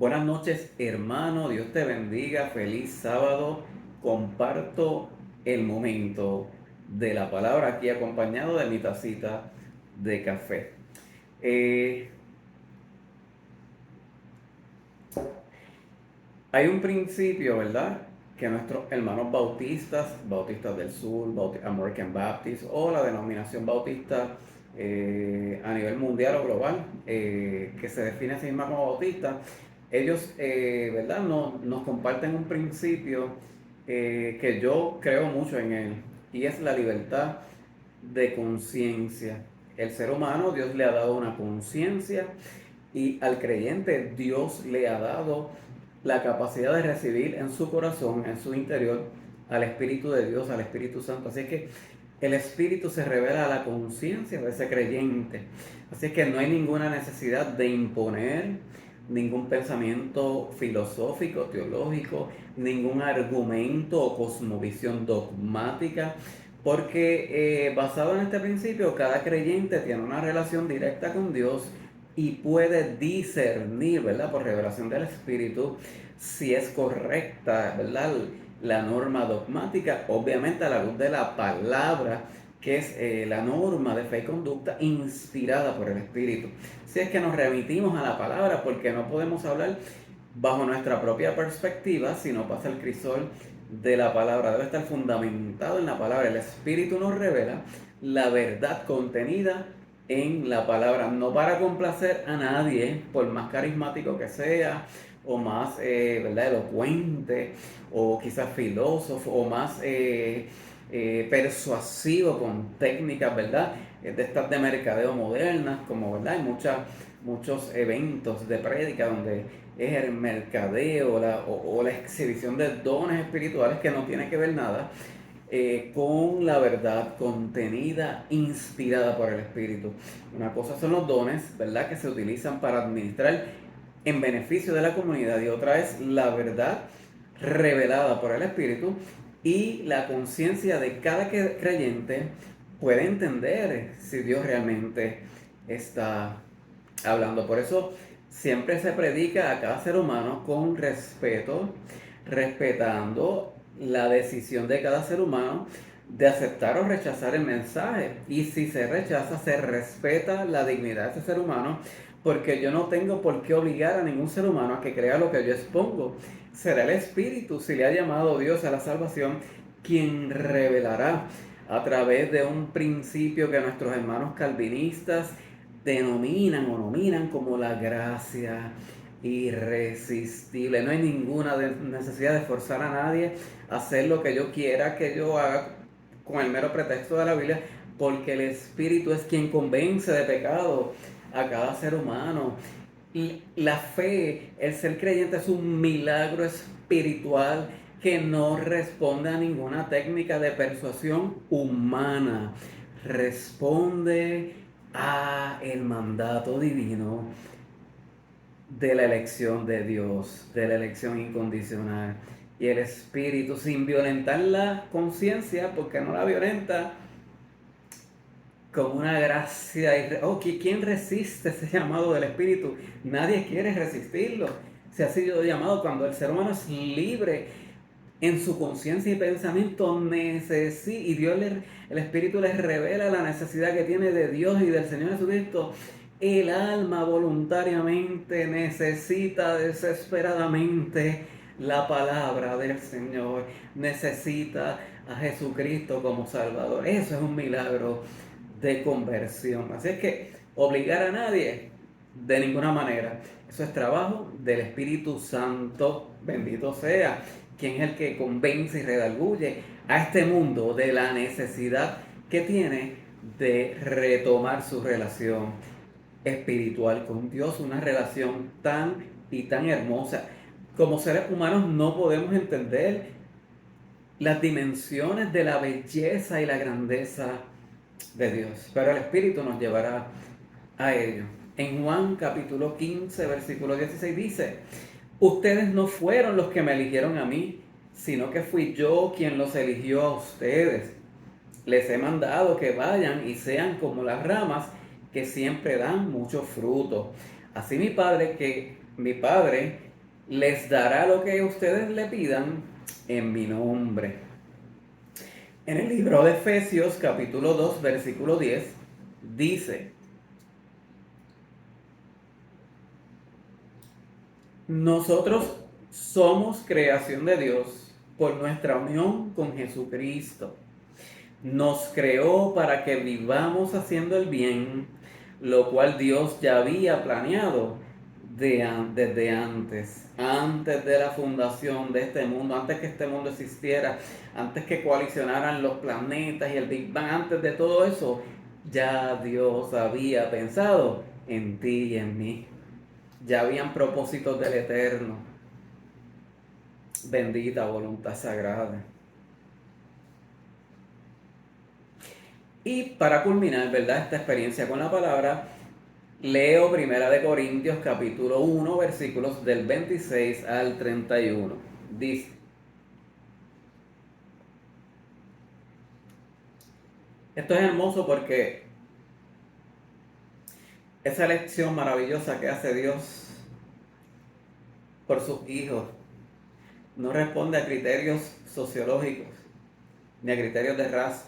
Buenas noches, hermano. Dios te bendiga. Feliz sábado. Comparto el momento de la palabra aquí acompañado de mi tacita de café. Eh, Hay un principio, ¿verdad? Que nuestros hermanos bautistas, Bautistas del Sur, American Baptist o la denominación bautista a nivel mundial o global, que se define a sí misma como bautista, ellos, ¿verdad? Nos comparten un principio que yo creo mucho en él, y es la libertad de conciencia. El ser humano, Dios le ha dado una conciencia, y al creyente Dios le ha dado la capacidad de recibir en su corazón, en su interior, al Espíritu de Dios, al Espíritu Santo. Así que el Espíritu se revela a la conciencia de ese creyente. Así que no hay ninguna necesidad de imponer ningún pensamiento filosófico, teológico, ningún argumento o cosmovisión dogmática, porque basado en este principio, cada creyente tiene una relación directa con Dios y puede discernir, ¿verdad? Por revelación del Espíritu, si es correcta, ¿verdad? La norma dogmática, obviamente a la luz de la palabra, que es la norma de fe y conducta inspirada por el Espíritu. Si es que nos remitimos a la palabra, porque no podemos hablar bajo nuestra propia perspectiva, si no pasa el crisol de la palabra. Debe estar fundamentado en la palabra. El Espíritu nos revela la verdad contenida en la palabra, no para complacer a nadie, por más carismático que sea, o más ¿verdad? Elocuente, o quizás filósofo, o más persuasivo con técnicas, ¿verdad? De estas de mercadeo modernas, como, ¿verdad? Hay muchos eventos de prédica donde es el mercadeo o la exhibición de dones espirituales que no tiene que ver nada con la verdad contenida, inspirada por el Espíritu. Una cosa son los dones, ¿verdad?, que se utilizan para administrar en beneficio de la comunidad, y otra es la verdad revelada por el Espíritu, y la conciencia de cada creyente puede entender si Dios realmente está hablando. Por eso siempre se predica a cada ser humano con respeto, respetando la decisión de cada ser humano de aceptar o rechazar el mensaje. Y si se rechaza, se respeta la dignidad de ese ser humano, porque yo no tengo por qué obligar a ningún ser humano a que crea lo que yo expongo. Será el Espíritu, si le ha llamado Dios a la salvación, quien revelará a través de un principio que nuestros hermanos calvinistas denominan o nominan como la gracia irresistible. No hay ninguna necesidad de forzar a nadie a hacer lo que yo quiera que yo haga con el mero pretexto de la Biblia, porque el Espíritu es quien convence de pecado a cada ser humano. Y la fe, el ser creyente, es un milagro espiritual que no responde a ninguna técnica de persuasión humana. Responde a el mandato divino de la elección de Dios, de la elección incondicional. Y el Espíritu, sin violentar la conciencia, porque no la violenta, con una gracia. ¿Quién resiste ese llamado del Espíritu? Nadie quiere resistirlo. Se ha sido llamado cuando el ser humano es libre en su conciencia y pensamiento, y el Espíritu les revela la necesidad que tiene de Dios y del Señor Jesucristo. El alma voluntariamente necesita desesperadamente la palabra del Señor, necesita a Jesucristo como Salvador. Eso es un milagro de conversión. Así es que obligar a nadie, de ninguna manera. Eso es trabajo del Espíritu Santo, bendito sea, quien es el que convence y redarguye a este mundo de la necesidad que tiene de retomar su relación espiritual con Dios, una relación tan y tan hermosa. Como seres humanos no podemos entender las dimensiones de la belleza y la grandeza de Dios, pero el Espíritu nos llevará a ello. En Juan capítulo 15, versículo 16 dice: ustedes no fueron los que me eligieron a mí, sino que fui yo quien los eligió a ustedes. Les he mandado que vayan y sean como las ramas que siempre dan mucho fruto. Así mi Padre les dará lo que ustedes le pidan en mi nombre. En el libro de Efesios capítulo 2 versículo 10 dice: nosotros somos creación de Dios por nuestra unión con Jesucristo. Nos creó para que vivamos haciendo el bien, lo cual Dios ya había planeado desde antes de la fundación de este mundo, antes que este mundo existiera, antes que coalicionaran los planetas y el Big Bang, antes de todo eso, ya Dios había pensado en ti y en mí. Ya habían propósitos del Eterno. Bendita voluntad sagrada. Y para culminar, ¿verdad?, esta experiencia con la palabra, leo Primera de Corintios capítulo 1, versículos del 26 al 31. Dice: esto es hermoso porque esa elección maravillosa que hace Dios por sus hijos no responde a criterios sociológicos, ni a criterios de raza,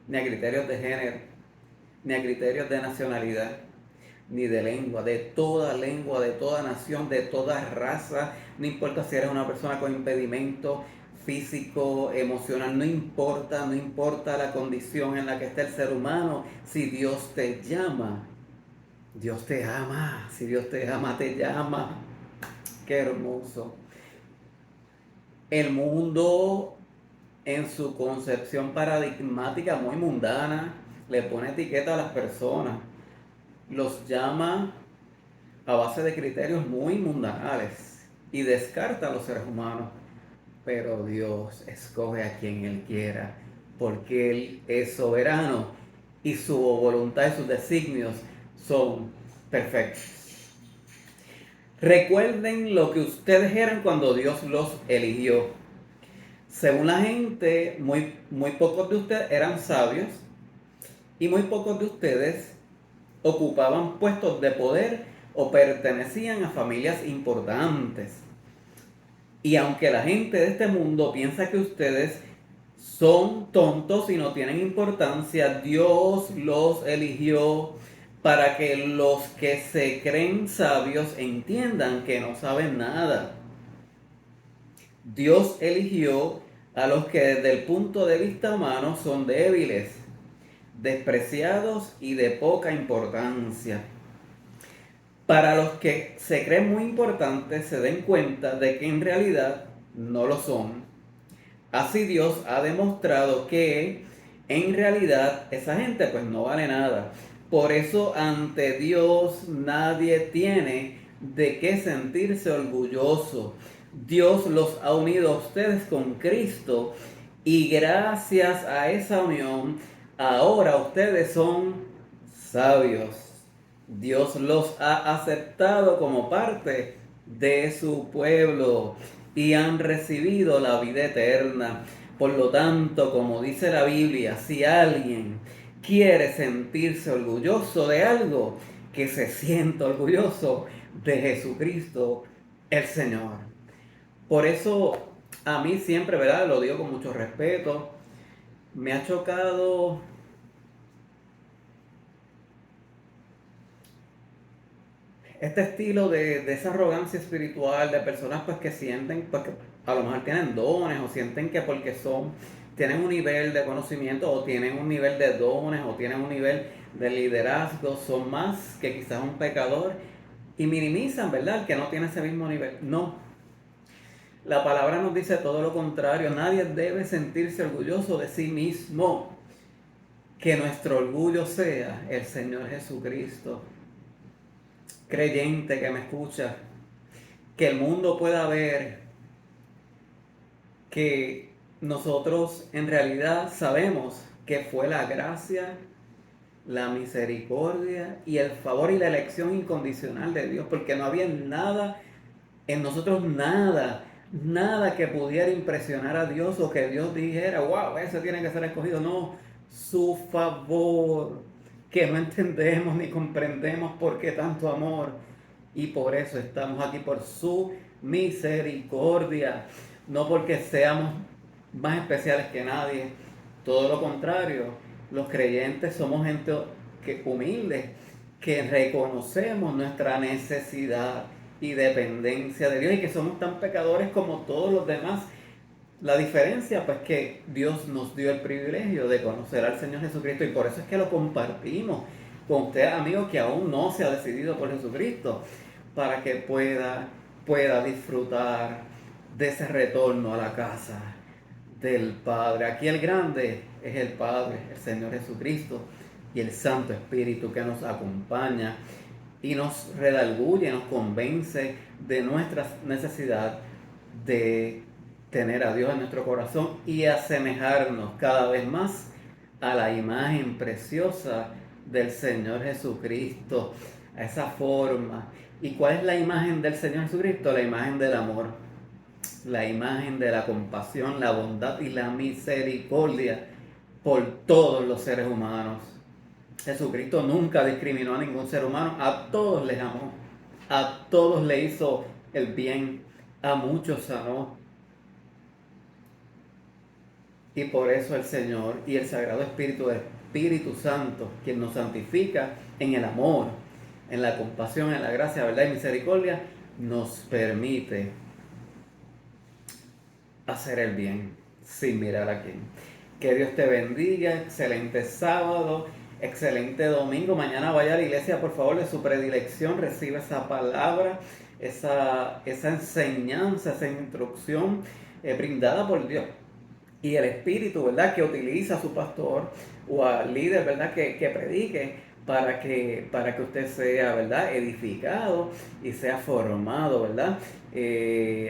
ni a criterios de género, ni a criterios de nacionalidad, ni de lengua, de toda nación, de toda raza. No importa si eres una persona con impedimento físico, emocional, no importa, no importa la condición en la que esté el ser humano. Si Dios te llama, Dios te ama. Si Dios te ama, te llama. Qué hermoso. El mundo, en su concepción paradigmática muy mundana, le pone etiqueta a las personas, los llama a base de criterios muy mundanales y descarta a los seres humanos. Pero Dios escoge a quien Él quiera, porque Él es soberano y su voluntad y sus designios son perfectos. Recuerden lo que ustedes eran cuando Dios los eligió. Según la gente, muy pocos de ustedes eran sabios y muy pocos de ustedes ocupaban puestos de poder o pertenecían a familias importantes. Y aunque la gente de este mundo piensa que ustedes son tontos y no tienen importancia, Dios los eligió para que los que se creen sabios entiendan que no saben nada. Dios eligió a los que desde el punto de vista humano son débiles, despreciados y de poca importancia, para los que se creen muy importantes se den cuenta de que en realidad no lo son. Así Dios ha demostrado que en realidad esa gente pues no vale nada. Por eso ante Dios nadie tiene de qué sentirse orgulloso. Dios los ha unido a ustedes con Cristo y gracias a esa unión ahora ustedes son sabios. Dios los ha aceptado como parte de su pueblo y han recibido la vida eterna. Por lo tanto, como dice la Biblia, si alguien quiere sentirse orgulloso de algo, que se sienta orgulloso de Jesucristo el Señor. Por eso a mí siempre, ¿verdad?, lo digo con mucho respeto, me ha chocado este estilo de esa arrogancia espiritual de personas pues que sienten pues que a lo mejor tienen dones o sienten que porque tienen un nivel de conocimiento o tienen un nivel de dones o tienen un nivel de liderazgo, son más que quizás un pecador y minimizan, ¿verdad?, el que no tiene ese mismo nivel. No, la palabra nos dice todo lo contrario. Nadie debe sentirse orgulloso de sí mismo. Que nuestro orgullo sea el Señor Jesucristo. Creyente que me escucha, que el mundo pueda ver que nosotros en realidad sabemos que fue la gracia, la misericordia y el favor y la elección incondicional de Dios, porque no había nada en nosotros, nada que pudiera impresionar a Dios o que Dios dijera, wow, ese tiene que ser escogido. No, su favor, que no entendemos ni comprendemos por qué tanto amor. y por eso estamos aquí, por su misericordia, no porque seamos más especiales que nadie, todo lo contrario, los creyentes somos gente humilde, que reconocemos nuestra necesidad y dependencia de Dios y que somos tan pecadores como todos los demás. La diferencia, pues, que Dios nos dio el privilegio de conocer al Señor Jesucristo y por eso es que lo compartimos con usted, amigo, que aún no se ha decidido por Jesucristo, para que pueda disfrutar de ese retorno a la casa del Padre. Aquí el grande es el Padre, el Señor Jesucristo y el Santo Espíritu que nos acompaña y nos redarguye, nos convence de nuestra necesidad de tener a Dios en nuestro corazón y asemejarnos cada vez más a la imagen preciosa del Señor Jesucristo, a esa forma. ¿Y cuál es la imagen del Señor Jesucristo? La imagen del amor, la imagen de la compasión, la bondad y la misericordia por todos los seres humanos. Jesucristo nunca discriminó a ningún ser humano, a todos les amó, a todos le hizo el bien, a muchos sanó. Y por eso el Señor y el Sagrado Espíritu, el Espíritu Santo, quien nos santifica en el amor, en la compasión, en la gracia, verdad y misericordia, nos permite hacer el bien sin mirar a quién. Que Dios te bendiga, excelente sábado, excelente domingo. Mañana vaya a la iglesia, por favor, de su predilección, recibe esa palabra, esa enseñanza, esa instrucción brindada por Dios. Y el Espíritu, ¿verdad?, que utiliza a su pastor o al líder, ¿verdad?, que predique para que usted sea, ¿verdad?, edificado y sea formado, ¿verdad?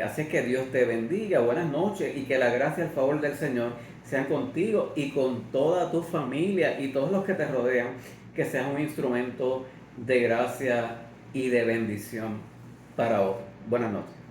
Así es que Dios te bendiga, buenas noches y que la gracia y el favor del Señor sean contigo y con toda tu familia y todos los que te rodean, que seas un instrumento de gracia y de bendición para otros. Buenas noches.